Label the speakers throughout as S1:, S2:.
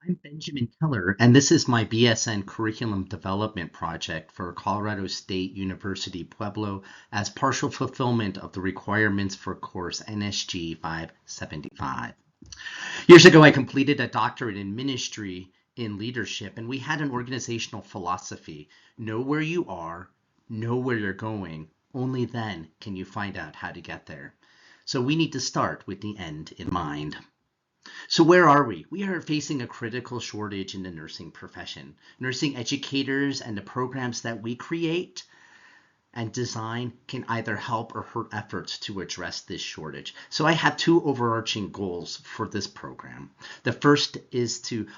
S1: I'm Benjamin Keller, and this is my BSN curriculum development project for Colorado State University Pueblo as partial fulfillment of the requirements for course NSG 575. Years ago, I completed a doctorate in ministry in leadership, and we had an organizational philosophy: know where you are, know where you're going, only then can you find out how to get there. So we need to start with the end in mind. So where are we? We are facing a critical shortage in the nursing profession. Nursing educators and the programs that we create and design can either help or hurt efforts to address this shortage. So I have two overarching goals for this program. The first is to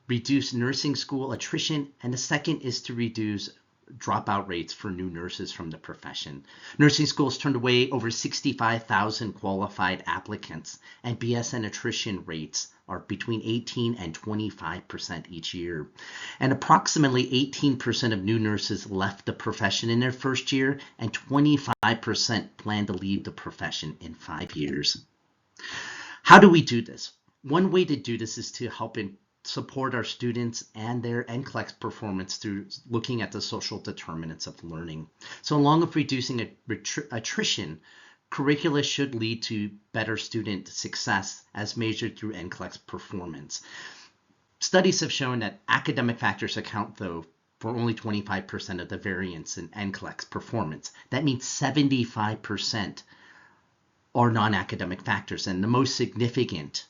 S1: reduce nursing school attrition, and the second is to reduce dropout rates for new nurses from the profession. Nursing schools turned away over 65,000 qualified applicants, and BSN attrition rates are between 18 and 25% each year. And approximately 18% of new nurses left the profession in their first year, and 25% plan to leave the profession in 5 years. How do we do this? One way to do this is to help support our students and their NCLEX performance through looking at the social determinants of learning. So along with reducing attrition, curricula should lead to better student success as measured through NCLEX performance. Studies have shown that academic factors account, though, for only 25% of the variance in NCLEX performance. That means 75% are non-academic factors, and the most significant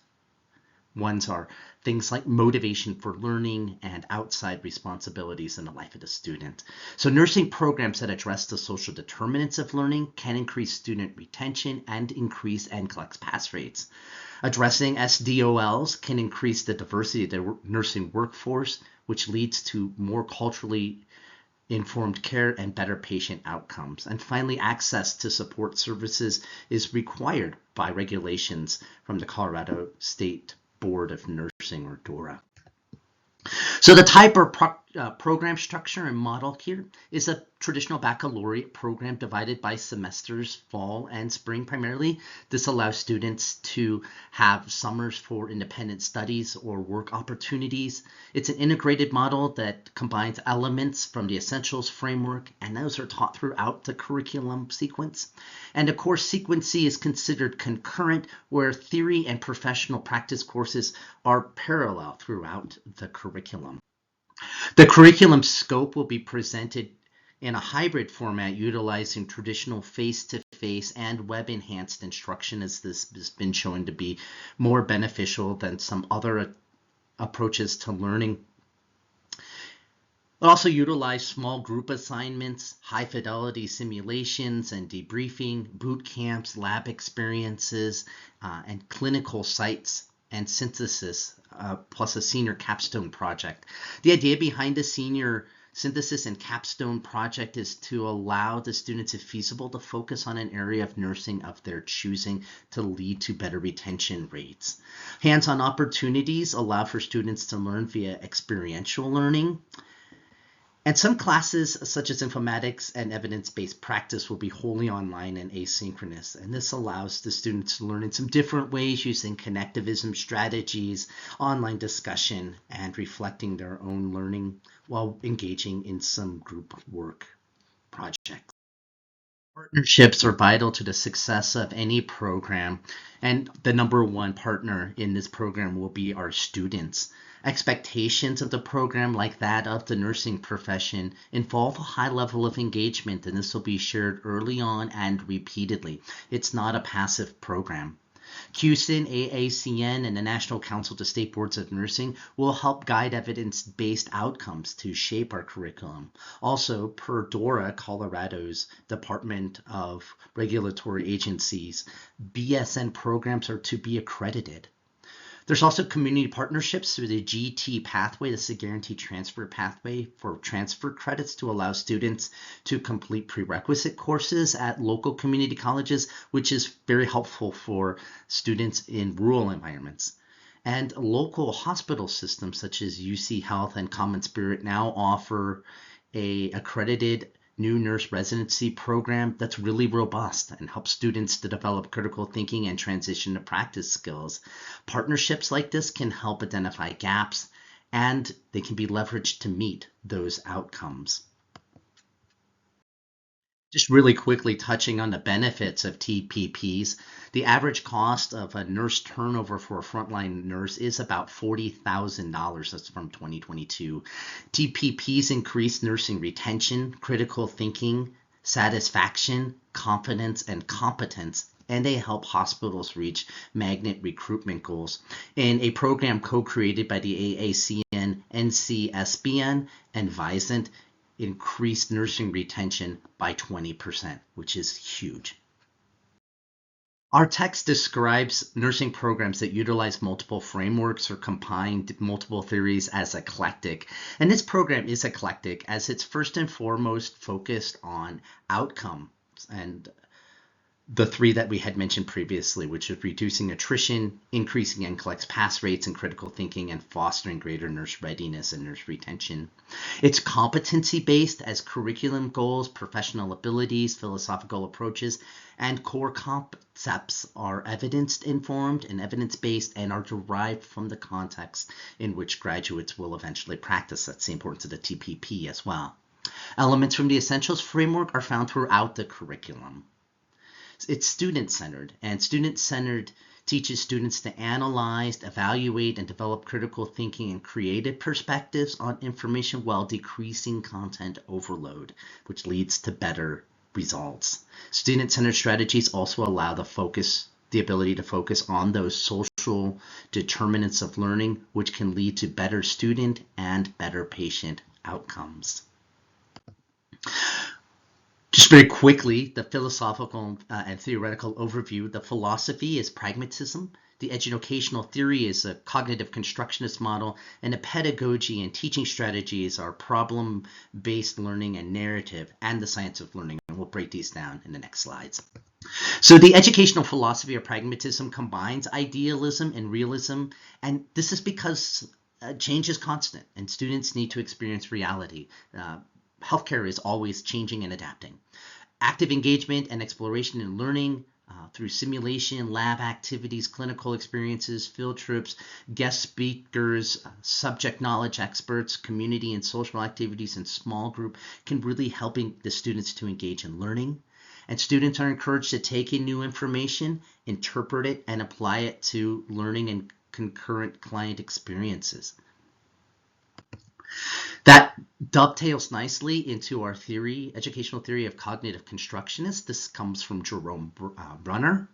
S1: ones are things like motivation for learning and outside responsibilities in the life of the student. So nursing programs that address the social determinants of learning can increase student retention and increase NCLEX pass rates. Addressing SDOLs can increase the diversity of the nursing workforce, which leads to more culturally informed care and better patient outcomes. And finally, access to support services is required by regulations from the Colorado State Board of Nursing, or DORA. So the type of program structure and model here is a traditional baccalaureate program divided by semesters, fall and spring primarily. This allows students to have summers for independent studies or work opportunities. It's an integrated model that combines elements from the essentials framework, and those are taught throughout the curriculum sequence. And of course, sequencing is considered concurrent, where theory and professional practice courses are parallel throughout the curriculum. The curriculum scope will be presented in a hybrid format utilizing traditional face-to-face and web-enhanced instruction, as this has been shown to be more beneficial than some other approaches to learning. We'll also utilize small group assignments, high-fidelity simulations and debriefing, boot camps, lab experiences, and clinical sites and synthesis, plus a senior capstone project. The idea behind the senior synthesis and capstone project is to allow the students, if feasible, to focus on an area of nursing of their choosing to lead to better retention rates. Hands-on opportunities allow for students to learn via experiential learning. And some classes, such as informatics and evidence-based practice, will be wholly online and asynchronous. And this allows the students to learn in some different ways using connectivism strategies, online discussion, and reflecting their own learning while engaging in some group work projects. Partnerships are vital to the success of any program, and the number one partner in this program will be our students. Expectations of the program, like that of the nursing profession, involve a high level of engagement, and this will be shared early on and repeatedly. It's not a passive program. CUSIN, AACN, and the National Council to State Boards of Nursing will help guide evidence-based outcomes to shape our curriculum. Also, per DORA, Colorado's Department of Regulatory Agencies, BSN programs are to be accredited. There's also community partnerships through the GT pathway. This is a guaranteed transfer pathway for transfer credits to allow students to complete prerequisite courses at local community colleges, which is very helpful for students in rural environments. And local hospital systems such as UC Health and Common Spirit now offer a accredited new nurse residency program that's really robust and helps students to develop critical thinking and transition to practice skills. Partnerships like this can help identify gaps and they can be leveraged to meet those outcomes. Just really quickly touching on the benefits of TPPs, the average cost of a nurse turnover for a frontline nurse is about $40,000. That's from 2022. TPPs increase nursing retention, critical thinking, satisfaction, confidence, and competence, and they help hospitals reach magnet recruitment goals. In a program co-created by the AACN, NCSBN, and Visant, increased nursing retention by 20%, which is huge. Our text describes nursing programs that utilize multiple frameworks or combine multiple theories as eclectic. And this program is eclectic as it's first and foremost focused on outcomes and the three that we had mentioned previously, which is reducing attrition, increasing NCLEX pass rates in critical thinking, and fostering greater nurse readiness and nurse retention. It's competency-based as curriculum goals, professional abilities, philosophical approaches, and core concepts are evidence-informed and evidence-based and are derived from the context in which graduates will eventually practice. That's the importance of the TPP as well. Elements from the Essentials framework are found throughout the curriculum. It's student-centered, and student-centered teaches students to analyze, evaluate, and develop critical thinking and creative perspectives on information while decreasing content overload, which leads to better results. Student-centered strategies also allow the ability to focus on those social determinants of learning, which can lead to better student and better patient outcomes. Just very quickly, the philosophical and theoretical overview. The philosophy is pragmatism. The educational theory is a cognitive constructionist model, and the pedagogy and teaching strategies are problem-based learning and narrative, and the science of learning. And we'll break these down in the next slides. So the educational philosophy or pragmatism combines idealism and realism, and this is because change is constant, and students need to experience reality. Healthcare is always changing and adapting. Active engagement and exploration in learning through simulation, lab activities, clinical experiences, field trips, guest speakers, subject knowledge experts, community and social activities, and small group can really help the students to engage in learning. And students are encouraged to take in new information, interpret it, and apply it to learning and concurrent client experiences. That dovetails nicely into our theory, educational theory of cognitive constructionists. This comes from Jerome Brunner.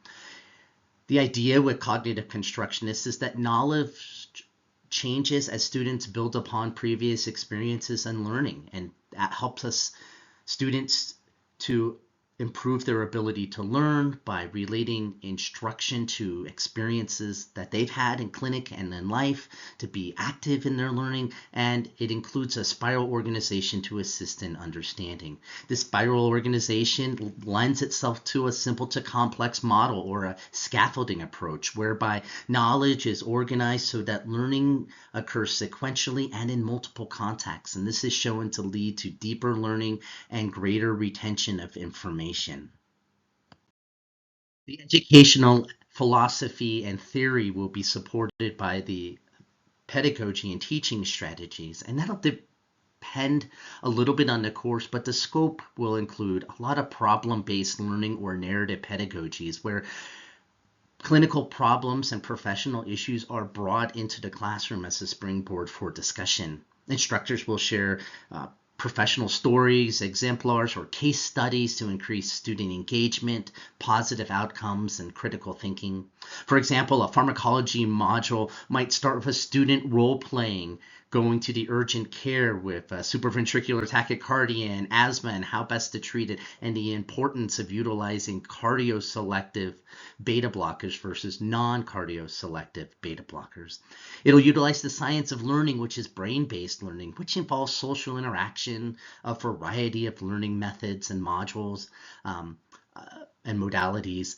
S1: The idea with cognitive constructionists is that knowledge changes as students build upon previous experiences and learning, and that helps us students to improve their ability to learn by relating instruction to experiences that they've had in clinic and in life, to be active in their learning, and it includes a spiral organization to assist in understanding. This spiral organization lends itself to a simple to complex model or a scaffolding approach whereby knowledge is organized so that learning occurs sequentially and in multiple contexts, and this is shown to lead to deeper learning and greater retention of information. The educational philosophy and theory will be supported by the pedagogy and teaching strategies, and that'll depend a little bit on the course, but the scope will include a lot of problem-based learning or narrative pedagogies where clinical problems and professional issues are brought into the classroom as a springboard for discussion. Instructors will share professional stories, exemplars, or case studies to increase student engagement, positive outcomes, and critical thinking. For example, a pharmacology module might start with a student role-playing, going to the urgent care with supraventricular tachycardia and asthma and how best to treat it, and the importance of utilizing cardioselective beta blockers versus non-cardioselective beta blockers. It'll utilize the science of learning, which is brain-based learning, which involves social interaction, a variety of learning methods and modules and modalities,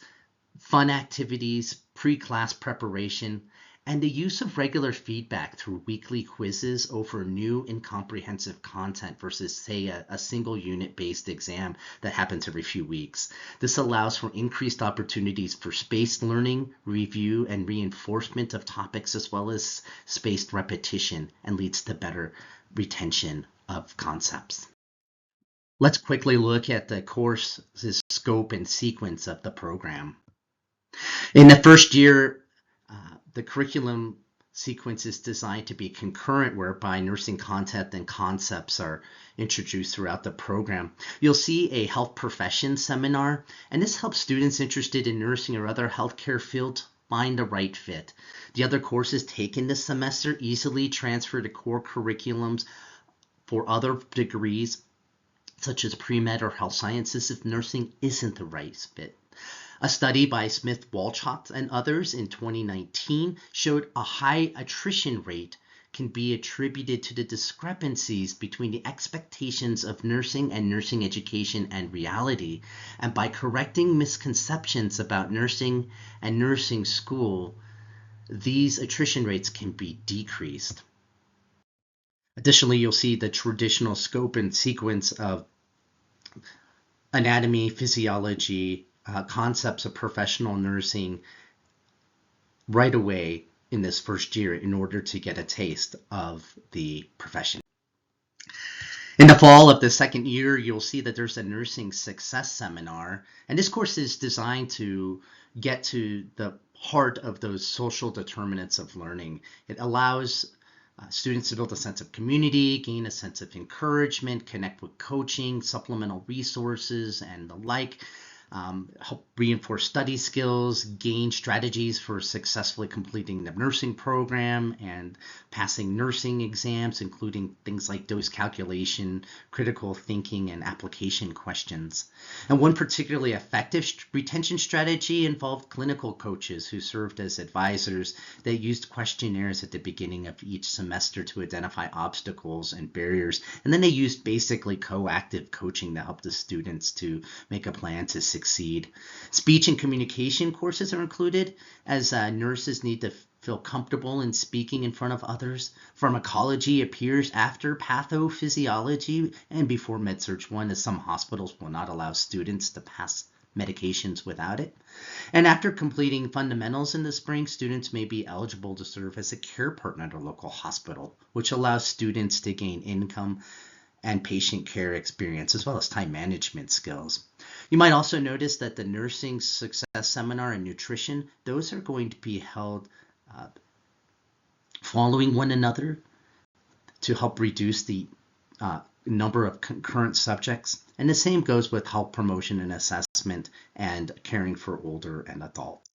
S1: fun activities, pre-class preparation, and the use of regular feedback through weekly quizzes over new and comprehensive content versus, say, a single unit-based exam that happens every few weeks. This allows for increased opportunities for spaced learning, review, and reinforcement of topics, as well as spaced repetition, and leads to better retention of concepts. Let's quickly look at the course's scope and sequence of the program. In the first year, the curriculum sequence is designed to be concurrent, whereby nursing content and concepts are introduced throughout the program. You'll see a health profession seminar, and this helps students interested in nursing or other healthcare fields find the right fit. The other courses taken this semester easily transfer to core curriculums for other degrees, such as pre-med or health sciences, if nursing isn't the right fit. A study by Smith, Walchott, and others in 2019 showed a high attrition rate can be attributed to the discrepancies between the expectations of nursing and nursing education and reality. And by correcting misconceptions about nursing and nursing school, these attrition rates can be decreased. Additionally, you'll see the traditional scope and sequence of anatomy, physiology, concepts of professional nursing right away in this first year in order to get a taste of the profession. In the fall of the second year, you'll see that there's a nursing success seminar, and this course is designed to get to the heart of those social determinants of learning. It allows students to build a sense of community, gain a sense of encouragement, connect with coaching, supplemental resources, and the like. Help reinforce study skills, gain strategies for successfully completing the nursing program and passing nursing exams, including things like dose calculation, critical thinking, and application questions. And one particularly effective retention strategy involved clinical coaches who served as advisors that used questionnaires at the beginning of each semester to identify obstacles and barriers. And then they used basically coactive coaching to help the students to make a plan to succeed. Speech and communication courses are included, as nurses need to feel comfortable in speaking in front of others. Pharmacology appears after pathophysiology and before MedSurg 1, as some hospitals will not allow students to pass medications without it. And after completing fundamentals in the spring, students may be eligible to serve as a care partner at a local hospital, which allows students to gain income and patient care experience, as well as time management skills. You might also notice that the nursing success seminar and nutrition, those are going to be held following one another to help reduce the number of concurrent subjects. And the same goes with health promotion and assessment and caring for older and adults.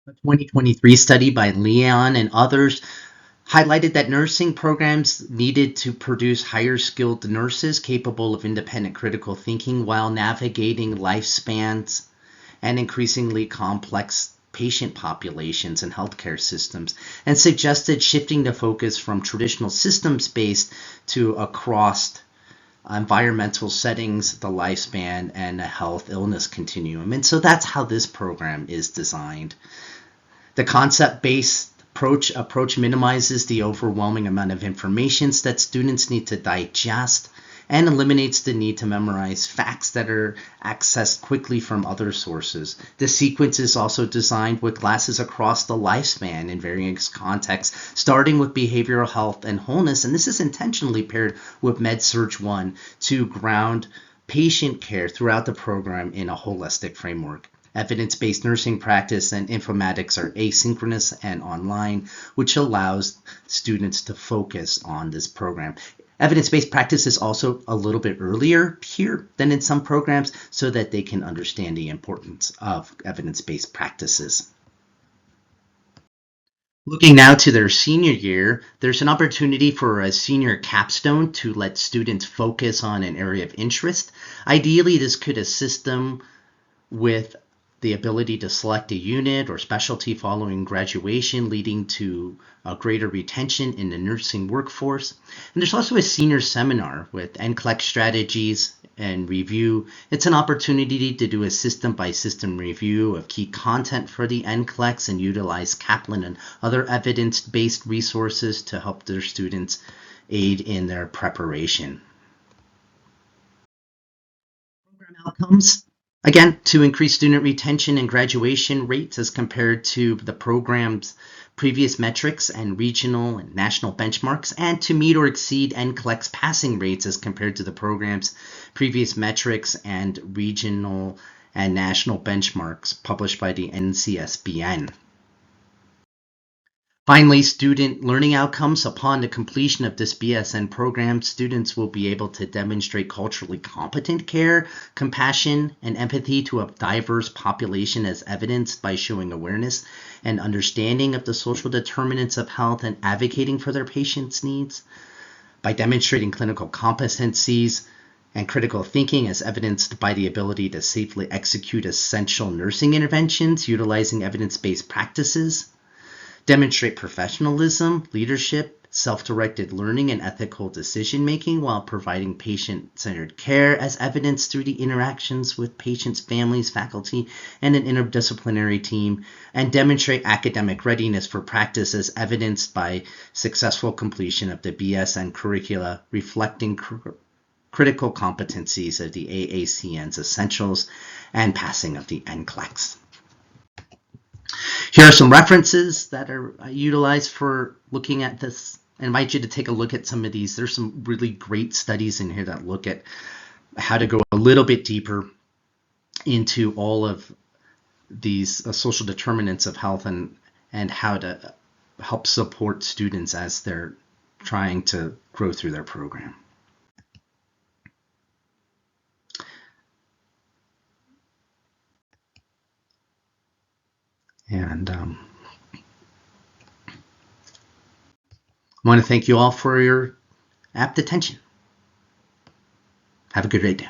S1: A 2023 study by Leon and others highlighted that nursing programs needed to produce higher skilled nurses capable of independent critical thinking while navigating lifespans and increasingly complex patient populations and healthcare systems, and suggested shifting the focus from traditional systems-based to across environmental settings, the lifespan, and the health illness continuum. And so that's how this program is designed. The concept-based approach minimizes the overwhelming amount of information that students need to digest and eliminates the need to memorize facts that are accessed quickly from other sources. The sequence is also designed with classes across the lifespan in various contexts, starting with behavioral health and wholeness, and this is intentionally paired with MedSurg 1 to ground patient care throughout the program in a holistic framework. Evidence-based nursing practice and informatics are asynchronous and online, which allows students to focus on this program. Evidence-based practice is also a little bit earlier here than in some programs so that they can understand the importance of evidence-based practices. Looking now to their senior year, there's an opportunity for a senior capstone to let students focus on an area of interest. Ideally, this could assist them with the ability to select a unit or specialty following graduation, leading to a greater retention in the nursing workforce. And there's also a senior seminar with NCLEX strategies, and review. It's an opportunity to do a system-by-system review of key content for the NCLEX and utilize Kaplan and other evidence-based resources to help their students aid in their preparation. Program outcomes. Again, to increase student retention and graduation rates as compared to the program's previous metrics and regional and national benchmarks, and to meet or exceed NCLEX passing rates as compared to the program's previous metrics and regional and national benchmarks published by the NCSBN. Finally, student learning outcomes. Upon the completion of this BSN program, students will be able to demonstrate culturally competent care, compassion, and empathy to a diverse population as evidenced by showing awareness and understanding of the social determinants of health and advocating for their patients' needs, by demonstrating clinical competencies and critical thinking as evidenced by the ability to safely execute essential nursing interventions utilizing evidence-based practices, demonstrate professionalism, leadership, self-directed learning, and ethical decision-making while providing patient-centered care as evidenced through the interactions with patients, families, faculty, and an interdisciplinary team, and demonstrate academic readiness for practice as evidenced by successful completion of the BSN curricula reflecting critical competencies of the AACN's essentials and passing of the NCLEX. Here are some references that are utilized for looking at this. I invite you to take a look at some of these. There's some really great studies in here that look at how to go a little bit deeper into all of these social determinants of health and how to help support students as they're trying to grow through their program. And I want to thank you all for your apt attention. Have a good day.